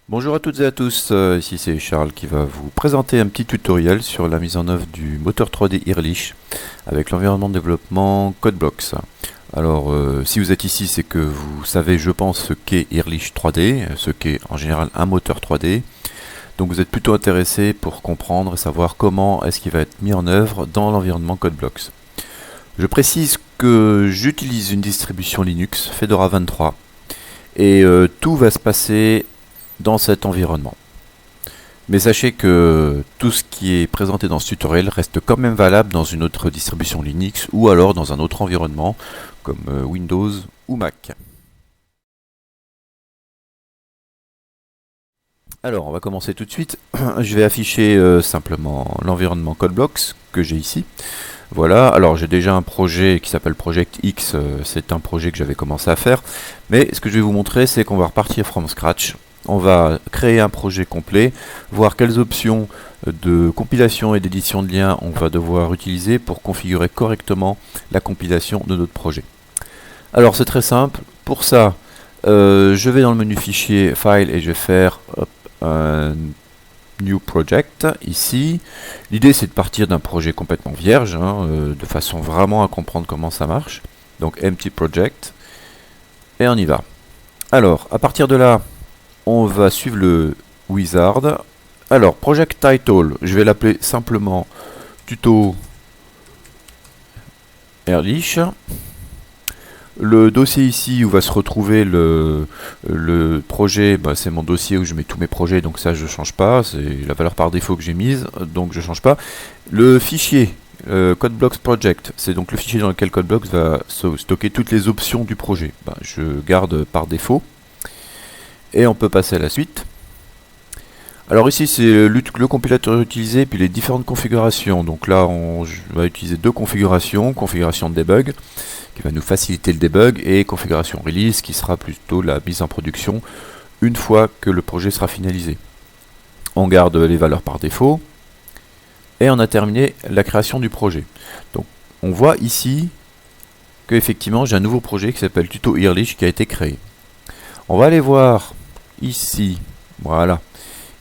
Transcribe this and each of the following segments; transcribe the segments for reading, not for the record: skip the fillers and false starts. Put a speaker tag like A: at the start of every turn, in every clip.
A: Bonjour à toutes et à tous, ici c'est Charles qui va vous présenter un petit tutoriel sur la mise en œuvre du moteur 3D Ehrlich avec l'environnement de développement CodeBlocks. Alors si vous êtes ici, c'est que vous savez, je pense, ce qu'est Ehrlich 3D, ce qu'est en général un moteur 3D. Donc vous êtes plutôt intéressé pour comprendre et savoir comment est-ce qu'il va être mis en œuvre dans l'environnement CodeBlocks. Je précise que j'utilise une distribution Linux, Fedora 23, et tout va se passer dans cet environnement. Mais sachez que tout ce qui est présenté dans ce tutoriel reste quand même valable dans une autre distribution Linux ou alors dans un autre environnement comme Windows ou Mac. Alors on va commencer tout de suite. Je vais afficher simplement l'environnement CodeBlocks que j'ai ici. Voilà, alors j'ai déjà un projet qui s'appelle Project X, c'est un projet que j'avais commencé à faire. Mais ce que je vais vous montrer, c'est qu'on va repartir from scratch. On va créer un projet complet, voir quelles options de compilation et d'édition de liens on va devoir utiliser pour configurer correctement la compilation de notre projet. Alors c'est très simple, pour ça je vais dans le menu fichier File et je vais faire un New Project ici. L'idée c'est de partir d'un projet complètement vierge, de façon vraiment à comprendre comment ça marche. Donc Empty Project et on y va. Alors à partir de là, on va suivre le wizard. Alors, project title, je vais l'appeler simplement tuto Ehrlich. Le dossier ici où va se retrouver le projet, c'est mon dossier où je mets tous mes projets, donc ça je ne change pas, c'est la valeur par défaut que j'ai mise, donc je ne change pas. Le fichier CodeBlocks Project, c'est donc le fichier dans lequel CodeBlocks va stocker toutes les options du projet. Je garde par défaut. Et on peut passer à la suite. Alors ici c'est le compilateur utilisé puis les différentes configurations. Donc là on va utiliser deux configurations. Configuration de debug qui va nous faciliter le debug et configuration release qui sera plutôt la mise en production une fois que le projet sera finalisé. On garde les valeurs par défaut et on a terminé la création du projet. Donc on voit ici que effectivement j'ai un nouveau projet qui s'appelle Tuto Ehrlich qui a été créé. On va aller voir ici, voilà,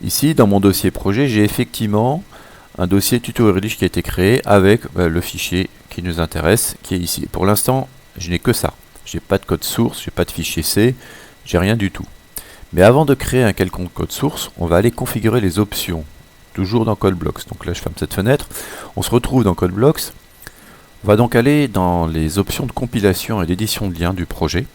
A: ici dans mon dossier projet, j'ai effectivement un dossier Tuto Ehrlich qui a été créé avec le fichier qui nous intéresse, qui est ici. Pour l'instant, je n'ai que ça. J'ai pas de code source, j'ai pas de fichier C, j'ai rien du tout. Mais avant de créer un quelconque code source, on va aller configurer les options, toujours dans CodeBlocks. Donc là, je ferme cette fenêtre. On se retrouve dans CodeBlocks. On va donc aller dans les options de compilation et d'édition de liens du projet.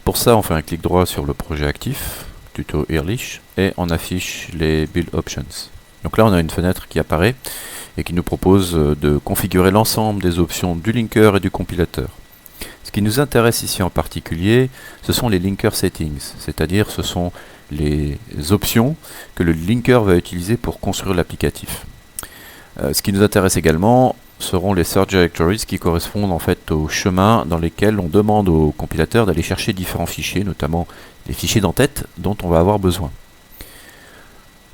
A: Pour ça, on fait un clic droit sur le projet actif, Tuto Ehrlich, et on affiche les Build Options. Donc là, on a une fenêtre qui apparaît et qui nous propose de configurer l'ensemble des options du linker et du compilateur. Ce qui nous intéresse ici en particulier, ce sont les linker settings, c'est-à-dire ce sont les options que le linker va utiliser pour construire l'applicatif. Ce qui nous intéresse également seront les search directories qui correspondent en fait aux chemins dans lesquels on demande au compilateur d'aller chercher différents fichiers, notamment les fichiers d'entête dont on va avoir besoin.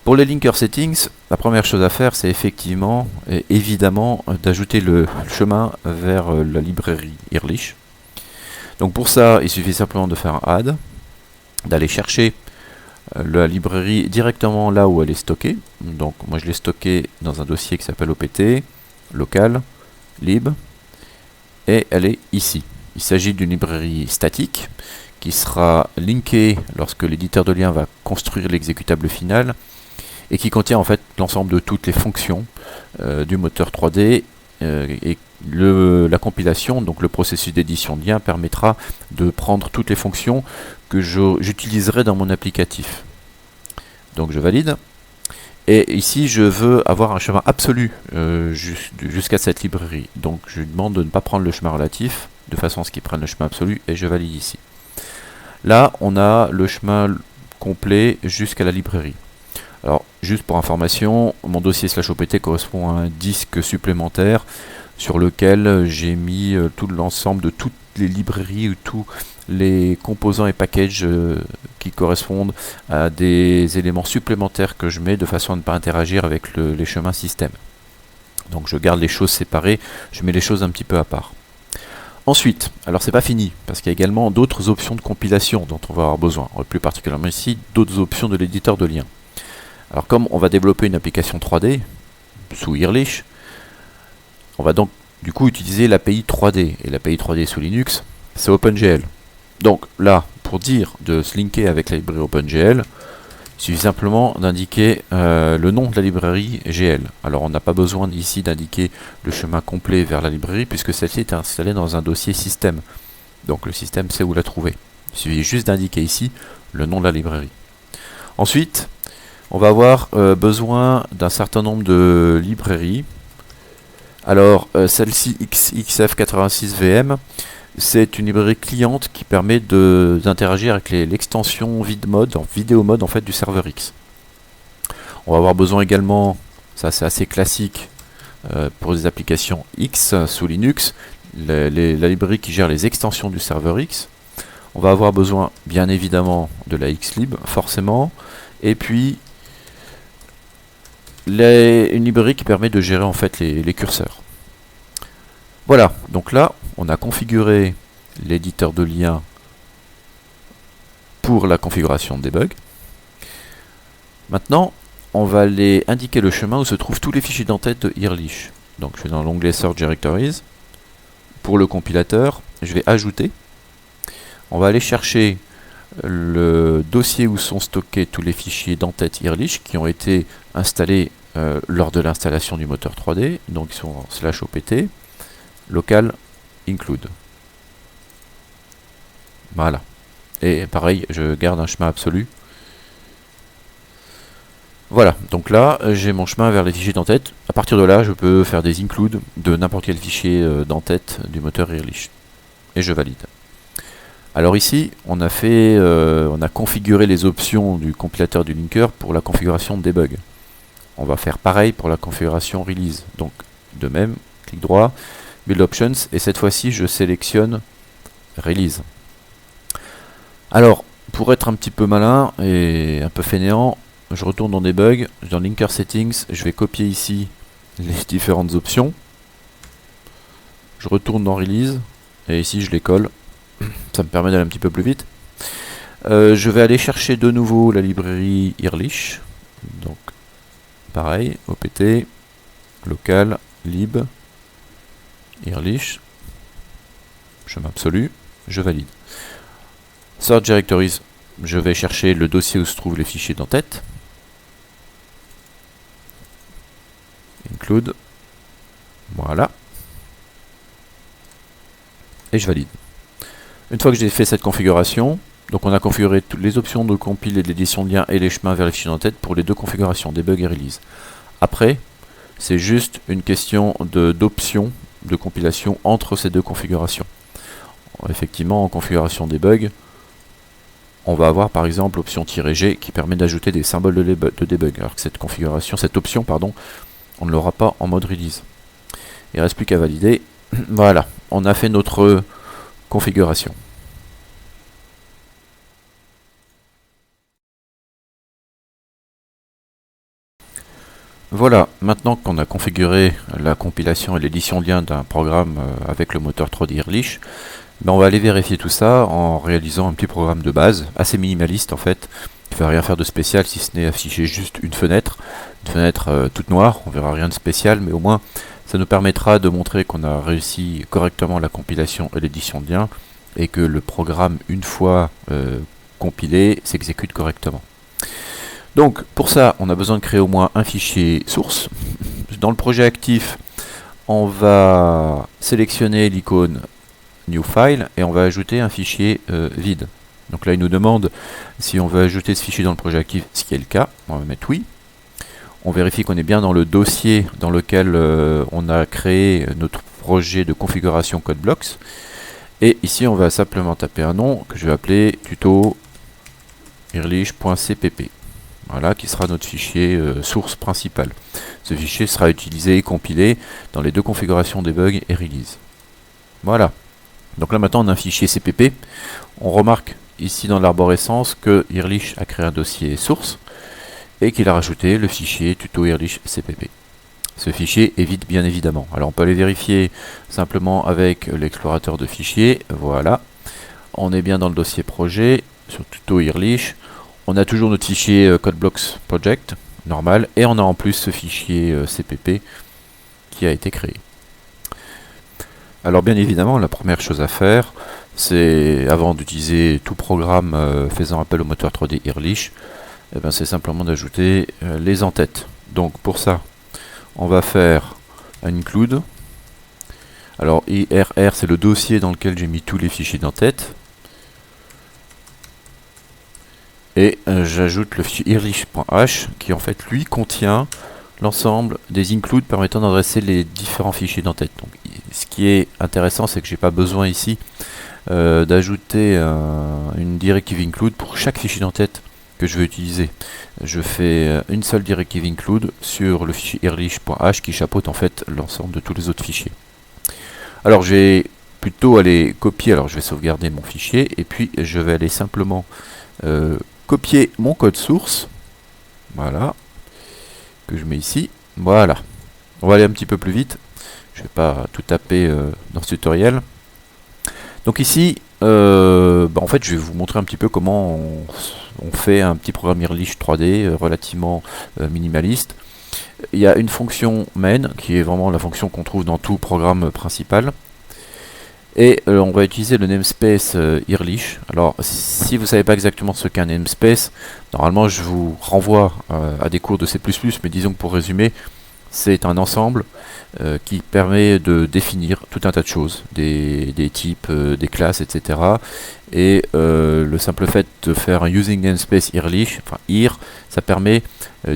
A: Pour les linker settings, la première chose à faire c'est effectivement et évidemment d'ajouter le chemin vers la librairie Ehrlich. Donc pour ça, il suffit simplement de faire un add, d'aller chercher la librairie directement là où elle est stockée. Donc moi je l'ai stockée dans un dossier qui s'appelle opt, local, lib, et elle est ici. Il s'agit d'une librairie statique qui sera linkée lorsque l'éditeur de lien va construire l'exécutable final et qui contient en fait l'ensemble de toutes les fonctions du moteur 3D et la compilation, donc le processus d'édition de lien permettra de prendre toutes les fonctions que j'utiliserai dans mon applicatif. Donc je valide. Et ici, je veux avoir un chemin absolu jusqu'à cette librairie. Donc je lui demande de ne pas prendre le chemin relatif, de façon à ce qu'il prenne le chemin absolu, et je valide ici. Là, on a le chemin complet jusqu'à la librairie. Alors, juste pour information, mon dossier /opt correspond à un disque supplémentaire sur lequel j'ai mis tout l'ensemble de toutes les librairies ou tous les composants et packages qui correspondent à des éléments supplémentaires que je mets de façon à ne pas interagir avec les chemins système. Donc je garde les choses séparées, je mets les choses un petit peu à part. Ensuite, alors c'est pas fini, parce qu'il y a également d'autres options de compilation dont on va avoir besoin, plus particulièrement ici, d'autres options de l'éditeur de liens. Alors comme on va développer une application 3D sous Earlish, on va donc du coup utiliser l'API 3D, et l'API 3D sous Linux, c'est OpenGL. Donc là, pour dire de se linker avec la librairie OpenGL, il suffit simplement d'indiquer le nom de la librairie GL. Alors on n'a pas besoin ici d'indiquer le chemin complet vers la librairie puisque celle-ci est installée dans un dossier système. Donc le système sait où la trouver. Il suffit juste d'indiquer ici le nom de la librairie. Ensuite, on va avoir besoin d'un certain nombre de librairies. Alors celle-ci XF86VM, c'est une librairie cliente qui permet d'interagir avec l'extension vidéo mode en fait du serveur X. On va avoir besoin également, ça c'est assez classique pour des applications X sous Linux, la librairie qui gère les extensions du serveur X. On va avoir besoin bien évidemment de la Xlib forcément, et puis une librairie qui permet de gérer en fait les curseurs. Voilà, donc là on a configuré l'éditeur de liens pour la configuration de debug. Maintenant, on va aller indiquer le chemin où se trouvent tous les fichiers d'entête de Earlish. Donc je vais dans l'onglet Search Directories. Pour le compilateur, je vais ajouter. On va aller chercher le dossier où sont stockés tous les fichiers d'entête Earlish qui ont été installés lors de l'installation du moteur 3D. Donc ils sont en /opt local include. Voilà. Et pareil, je garde un chemin absolu. Voilà, donc là, j'ai mon chemin vers les fichiers d'entête. À partir de là, je peux faire des includes de n'importe quel fichier d'entête du moteur Earlish. Et je valide. Alors ici, on a configuré les options du compilateur du linker pour la configuration de debug. On va faire pareil pour la configuration release. Donc, de même, clic droit, Build Options, et cette fois-ci, je sélectionne Release. Alors, pour être un petit peu malin et un peu fainéant, je retourne dans Debug, dans Linker Settings, je vais copier ici les différentes options. Je retourne dans Release, et ici je les colle. Ça me permet d'aller un petit peu plus vite. Je vais aller chercher de nouveau la librairie Earlish. Donc, pareil, opt, local, lib, Earlish, chemin absolu, je valide. Search Directories, je vais chercher le dossier où se trouvent les fichiers d'entête. Include, voilà. Et je valide. Une fois que j'ai fait cette configuration, donc on a configuré toutes les options de compile et de l'édition de liens et les chemins vers les fichiers d'entête pour les deux configurations, debug et release. Après, c'est juste une question d'options de compilation entre ces deux configurations. Effectivement, en configuration debug, on va avoir par exemple l'option "-g" qui permet d'ajouter des symboles de debug, alors que cette option, on ne l'aura pas en mode release. Il ne reste plus qu'à valider. Voilà, on a fait notre configuration. Voilà, maintenant qu'on a configuré la compilation et l'édition de lien d'un programme avec le moteur 3D Earlish, on va aller vérifier tout ça en réalisant un petit programme de base, assez minimaliste en fait, qui ne va rien faire de spécial si ce n'est afficher juste une fenêtre toute noire, on verra rien de spécial, mais au moins ça nous permettra de montrer qu'on a réussi correctement la compilation et l'édition de lien, et que le programme, une fois compilé, s'exécute correctement. Donc pour ça, on a besoin de créer au moins un fichier source. Dans le projet actif, on va sélectionner l'icône New File et on va ajouter un fichier vide. Donc là, il nous demande si on veut ajouter ce fichier dans le projet actif, ce qui est le cas. On va mettre oui. On vérifie qu'on est bien dans le dossier dans lequel on a créé notre projet de configuration CodeBlocks. Et ici, on va simplement taper un nom que je vais appeler tuto earlish.cpp. Voilà, qui sera notre fichier source principal. Ce fichier sera utilisé et compilé dans les deux configurations debug et release. Voilà. Donc là maintenant on a un fichier CPP. On remarque ici dans l'arborescence que Earlish a créé un dossier source et qu'il a rajouté le fichier tuto Earlish CPP. ce fichier est vide bien évidemment. Alors on peut aller vérifier simplement avec l'explorateur de fichiers. Voilà, on est bien dans le dossier projet, sur tuto Earlich. On a toujours notre fichier CodeBlocks Project, normal, et on a en plus ce fichier CPP qui a été créé. Alors bien évidemment, la première chose à faire, c'est, avant d'utiliser tout programme faisant appel au moteur 3D Earlich, c'est simplement d'ajouter les en-têtes. Donc pour ça, on va faire un include. Alors IRR, c'est le dossier dans lequel j'ai mis tous les fichiers d'en-tête. Et j'ajoute le fichier earlich.h qui en fait lui contient l'ensemble des includes permettant d'adresser les différents fichiers d'en-tête. Donc ce qui est intéressant, c'est que j'ai pas besoin ici d'ajouter une directive include pour chaque fichier d'en-tête que je veux utiliser. Je fais une seule directive include sur le fichier earlich.h qui chapeaute en fait l'ensemble de tous les autres fichiers. Alors je vais plutôt aller copier, alors je vais sauvegarder mon fichier et puis je vais aller simplement copier mon code source, voilà, que je mets ici, voilà. On va aller un petit peu plus vite, je vais pas tout taper dans ce tutoriel. Donc ici, en fait je vais vous montrer un petit peu comment on fait un petit programme Earlich 3D relativement minimaliste. Il y a une fonction main, qui est vraiment la fonction qu'on trouve dans tout programme principal. Et on va utiliser le namespace Earlich. Alors si vous ne savez pas exactement ce qu'est un namespace, normalement je vous renvoie à des cours de C++, mais disons que pour résumer, c'est un ensemble qui permet de définir tout un tas de choses, des types, des classes, etc. Et le simple fait de faire un using namespace Earlich, enfin EAR, ça permet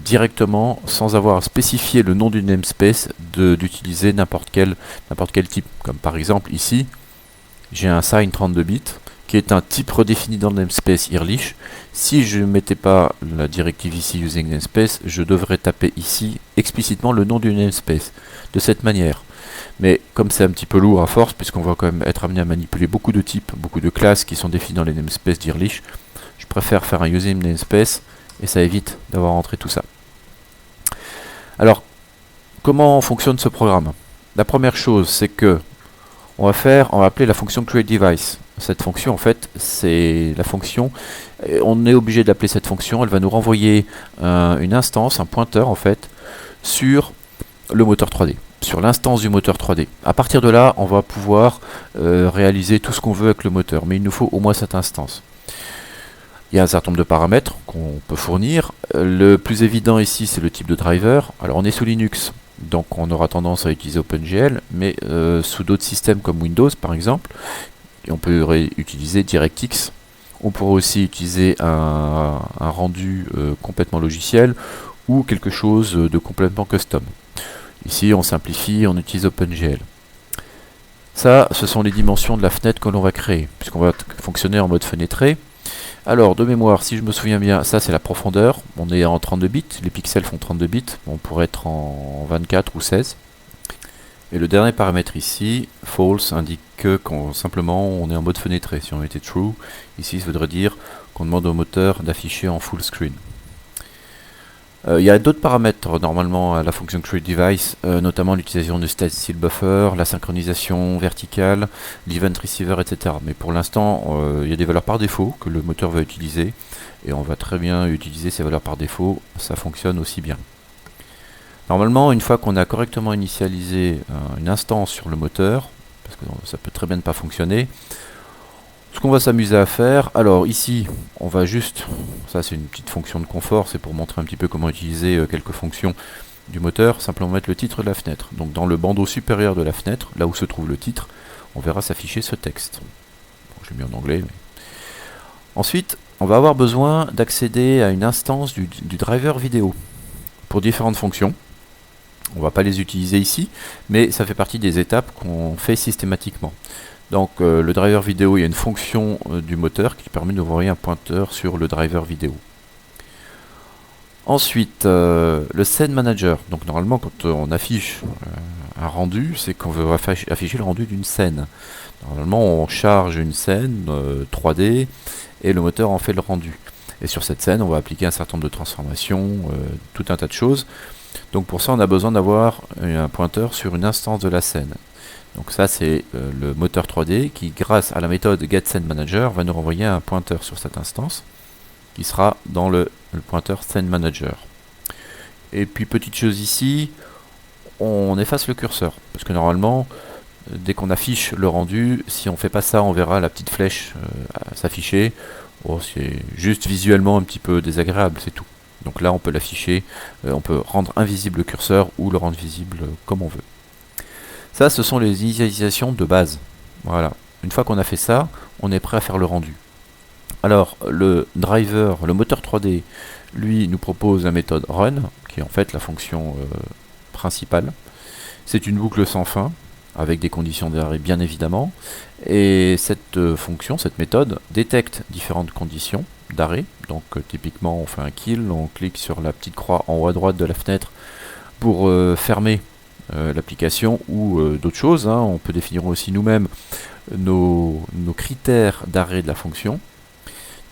A: directement, sans avoir à spécifier le nom du namespace, d'utiliser n'importe quel type. Comme par exemple ici, j'ai un sign 32 bits qui est un type redéfini dans le namespace Earlich. Si je ne mettais pas la directive ici using namespace, je devrais taper ici explicitement le nom du namespace de cette manière. Mais comme c'est un petit peu lourd à force, puisqu'on va quand même être amené à manipuler beaucoup de types, beaucoup de classes qui sont définies dans les namespaces d'Earlich, je préfère faire un using namespace et ça évite d'avoir rentré tout ça. Alors, comment fonctionne ce programme? La première chose, c'est que on va appeler la fonction createDevice. Cette fonction, en fait, c'est la fonction, on est obligé d'appeler cette fonction, elle va nous renvoyer une instance, un pointeur, en fait, sur le moteur 3D, sur l'instance du moteur 3D. À partir de là, on va pouvoir réaliser tout ce qu'on veut avec le moteur, mais il nous faut au moins cette instance. Il y a un certain nombre de paramètres qu'on peut fournir. Le plus évident ici, c'est le type de driver. Alors, on est sous Linux, donc on aura tendance à utiliser OpenGL, mais sous d'autres systèmes comme Windows par exemple, on peut utiliser DirectX. On pourrait aussi utiliser un rendu complètement logiciel ou quelque chose de complètement custom. Ici on simplifie, on utilise OpenGL. Ça, ce sont les dimensions de la fenêtre que l'on va créer, puisqu'on va fonctionner en mode fenêtré. Alors, de mémoire, si je me souviens bien, ça c'est la profondeur. On est en 32 bits, les pixels font 32 bits. On pourrait être en 24 ou 16. Et le dernier paramètre ici, false, indique que simplement on est en mode fenêtré. Si on mettait true, ici ça voudrait dire qu'on demande au moteur d'afficher en full screen. Il y a d'autres paramètres normalement à la fonction createDevice, notamment l'utilisation de state style buffer, la synchronisation verticale, l'event receiver, etc. Mais pour l'instant, il y a des valeurs par défaut que le moteur va utiliser et on va très bien utiliser ces valeurs par défaut, ça fonctionne aussi bien. Normalement, une fois qu'on a correctement initialisé une instance sur le moteur, parce que ça peut très bien ne pas fonctionner, ce qu'on va s'amuser à faire, alors ici, on va juste, ça c'est une petite fonction de confort, c'est pour montrer un petit peu comment utiliser quelques fonctions du moteur, simplement mettre le titre de la fenêtre. Donc dans le bandeau supérieur de la fenêtre, là où se trouve le titre, on verra s'afficher ce texte. Bon, j'ai mis en anglais. Mais... Ensuite, on va avoir besoin d'accéder à une instance du driver vidéo pour différentes fonctions. On ne va pas les utiliser ici, mais ça fait partie des étapes qu'on fait systématiquement. Donc le driver vidéo, il y a une fonction du moteur qui permet d'envoyer un pointeur sur le driver vidéo. Ensuite, le scene manager. Donc normalement, quand on affiche un rendu, c'est qu'on veut afficher le rendu d'une scène. Normalement, on charge une scène 3D et le moteur en fait le rendu. Et sur cette scène, on va appliquer un certain nombre de transformations, tout un tas de choses. Donc pour ça, on a besoin d'avoir un pointeur sur une instance de la scène. Donc ça, c'est le moteur 3D qui, grâce à la méthode getSceneManager, va nous renvoyer un pointeur sur cette instance qui sera dans le pointeur SceneManager. Et puis petite chose ici, on efface le curseur parce que normalement, dès qu'on affiche le rendu, si on fait pas ça, on verra la petite flèche s'afficher. Oh, c'est juste visuellement un petit peu désagréable, c'est tout. Donc là, on peut l'afficher, on peut rendre invisible le curseur ou le rendre visible comme on veut. Ça, ce sont les initialisations de base. Voilà. Une fois qu'on a fait ça, on est prêt à faire le rendu. Alors, le driver, le moteur 3D, lui, nous propose la méthode run, qui est en fait la fonction principale. C'est une boucle sans fin, avec des conditions d'arrêt bien évidemment. Et cette fonction, cette méthode, détecte différentes conditions d'arrêt. Donc typiquement, on fait un kill, on clique sur la petite croix en haut à droite de la fenêtre pour fermer l'application ou d'autres choses. On peut définir aussi nous-mêmes nos critères d'arrêt de la fonction.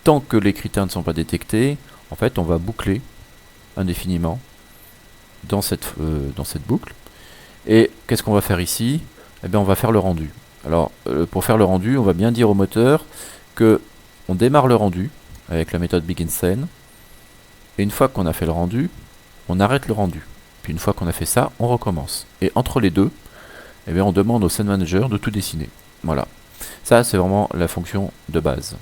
A: Tant que les critères ne sont pas détectés, en fait, on va boucler indéfiniment dans cette boucle. Et qu'est-ce qu'on va faire ici? Eh bien, on va faire le rendu. Alors, pour faire le rendu, on va bien dire au moteur que on démarre le rendu avec la méthode beginScene. Et une fois qu'on a fait le rendu, on arrête le rendu. Puis une fois qu'on a fait ça, on recommence. Et entre les deux, eh bien, on demande au SceneManager de tout dessiner. Voilà. Ça, c'est vraiment la fonction de base.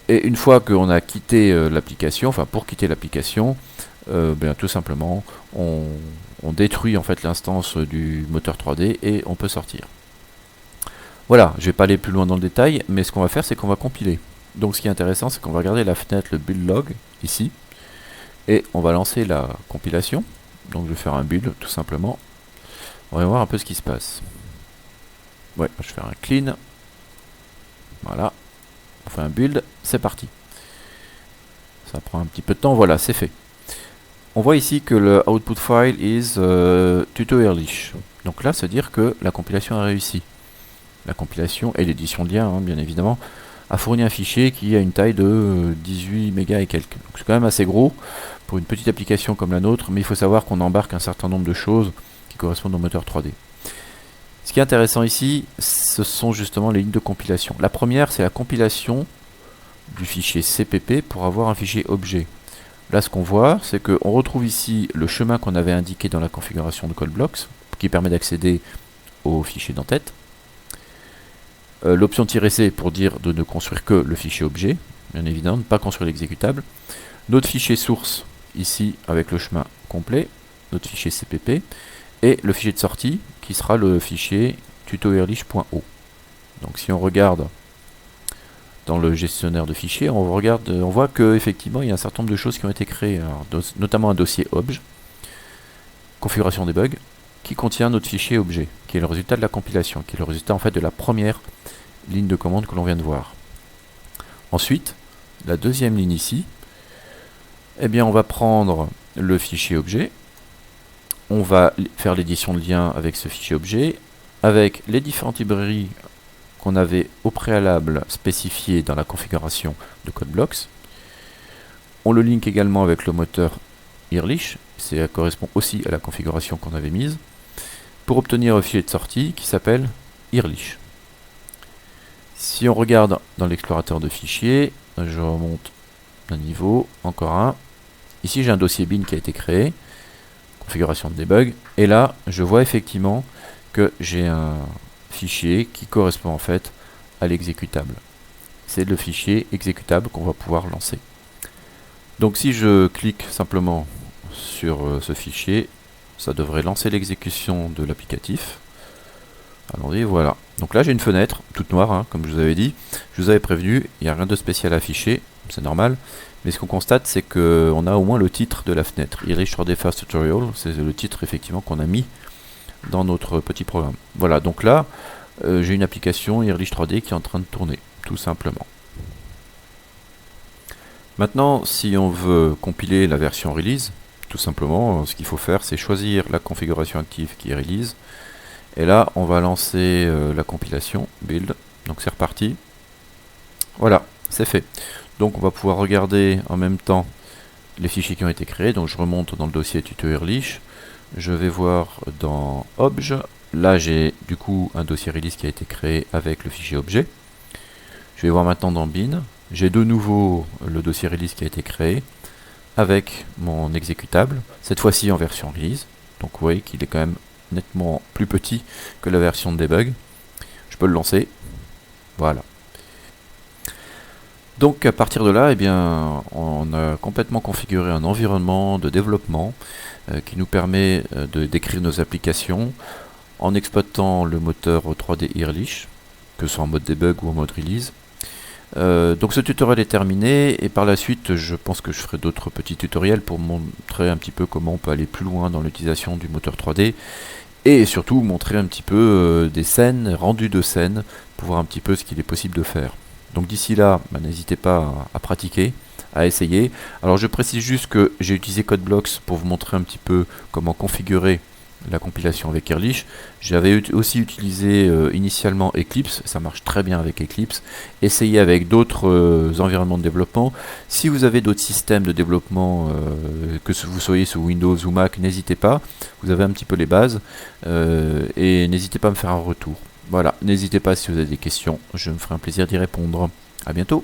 A: Et une fois qu'on a quitté l'application, enfin pour quitter l'application, tout simplement, on détruit en fait l'instance du moteur 3D et on peut sortir. Voilà, je vais pas aller plus loin dans le détail, mais ce qu'on va faire, c'est qu'on va compiler. Donc ce qui est intéressant, c'est qu'on va regarder la fenêtre, le build log, ici, et on va lancer la compilation. Donc je vais faire un build, tout simplement. On va voir un peu ce qui se passe. Ouais, je vais faire un clean. Voilà. On fait un build, c'est parti. Ça prend un petit peu de temps, voilà, c'est fait. On voit ici que le output file is tuto Ehrlich. Donc là, c'est-à-dire que la compilation a réussi. La compilation et l'édition de lien, bien évidemment, a fourni un fichier qui a une taille de 18 mégas et quelques. Donc c'est quand même assez gros pour une petite application comme la nôtre, mais il faut savoir qu'on embarque un certain nombre de choses qui correspondent au moteur 3D. Ce qui est intéressant ici, ce sont justement les lignes de compilation. La première, c'est la compilation du fichier CPP pour avoir un fichier objet. Là, ce qu'on voit, c'est qu'on retrouve ici le chemin qu'on avait indiqué dans la configuration de CodeBlocks, qui permet d'accéder au fichier d'entête. L'option "-c pour dire de ne construire que le fichier objet, bien évidemment, ne pas construire l'exécutable. Notre fichier source, ici, avec le chemin complet, notre fichier CPP, et le fichier de sortie, qui sera le fichier tutoehrlich.o. Donc si on regarde dans le gestionnaire de fichiers, on voit qu'effectivement il y a un certain nombre de choses qui ont été créées, alors, notamment un dossier obj, configuration debug, qui contient notre fichier objet, qui est le résultat de la compilation, qui est le résultat en fait de la première ligne de commande que l'on vient de voir. Ensuite, la deuxième ligne ici, eh bien on va prendre le fichier objet, on va faire l'édition de lien avec ce fichier objet, avec les différentes librairies qu'on avait au préalable spécifiées dans la configuration de CodeBlocks. On le link également avec le moteur Ehrlich, ça correspond aussi à la configuration qu'on avait mise, pour obtenir un fichier de sortie qui s'appelle Ehrlich. Si on regarde dans l'explorateur de fichiers, je remonte un niveau, encore un. Ici j'ai un dossier bin qui a été créé, configuration de debug, et là je vois effectivement que j'ai un fichier qui correspond en fait à l'exécutable. C'est le fichier exécutable qu'on va pouvoir lancer. Donc si je clique simplement sur ce fichier, ça devrait lancer l'exécution de l'applicatif. Allons-y, voilà. Donc là j'ai une fenêtre toute noire, comme je vous avais dit. Je vous avais prévenu, il n'y a rien de spécial à afficher, c'est normal. Mais ce qu'on constate, c'est qu'on a au moins le titre de la fenêtre. Ehrlich 3D Fast Tutorial, c'est le titre effectivement qu'on a mis dans notre petit programme. Voilà, donc là, j'ai une application Ehrlich 3D qui est en train de tourner, tout simplement. Maintenant, si on veut compiler la version release, tout simplement, ce qu'il faut faire, c'est choisir la configuration active qui est release. Et là, on va lancer la compilation, build. Donc c'est reparti. Voilà, c'est fait. Donc on va pouvoir regarder en même temps les fichiers qui ont été créés. Donc je remonte dans le dossier tuto Ehrlich. Je vais voir dans Obj. Là j'ai du coup un dossier release qui a été créé avec le fichier objet. Je vais voir maintenant dans bin. J'ai de nouveau le dossier release qui a été créé avec mon exécutable, cette fois-ci en version release. Donc vous voyez qu'il est quand même nettement plus petit que la version de debug. Je peux le lancer. Voilà. Donc à partir de là, eh bien, on a complètement configuré un environnement de développement qui nous permet de décrire nos applications en exploitant le moteur 3D Ehrlich, que ce soit en mode debug ou en mode release. Donc ce tutoriel est terminé et par la suite je pense que je ferai d'autres petits tutoriels pour montrer un petit peu comment on peut aller plus loin dans l'utilisation du moteur 3D et surtout montrer un petit peu des scènes, rendus de scènes, pour voir un petit peu ce qu'il est possible de faire. Donc d'ici là, n'hésitez pas à pratiquer, à essayer. Alors je précise juste que j'ai utilisé CodeBlocks pour vous montrer un petit peu comment configurer la compilation avec Ehrlich. J'avais aussi utilisé initialement Eclipse, ça marche très bien avec Eclipse. Essayez avec d'autres environnements de développement. Si vous avez d'autres systèmes de développement, que vous soyez sous Windows ou Mac, n'hésitez pas. Vous avez un petit peu les bases et n'hésitez pas à me faire un retour. Voilà, n'hésitez pas si vous avez des questions, je me ferai un plaisir d'y répondre. A bientôt.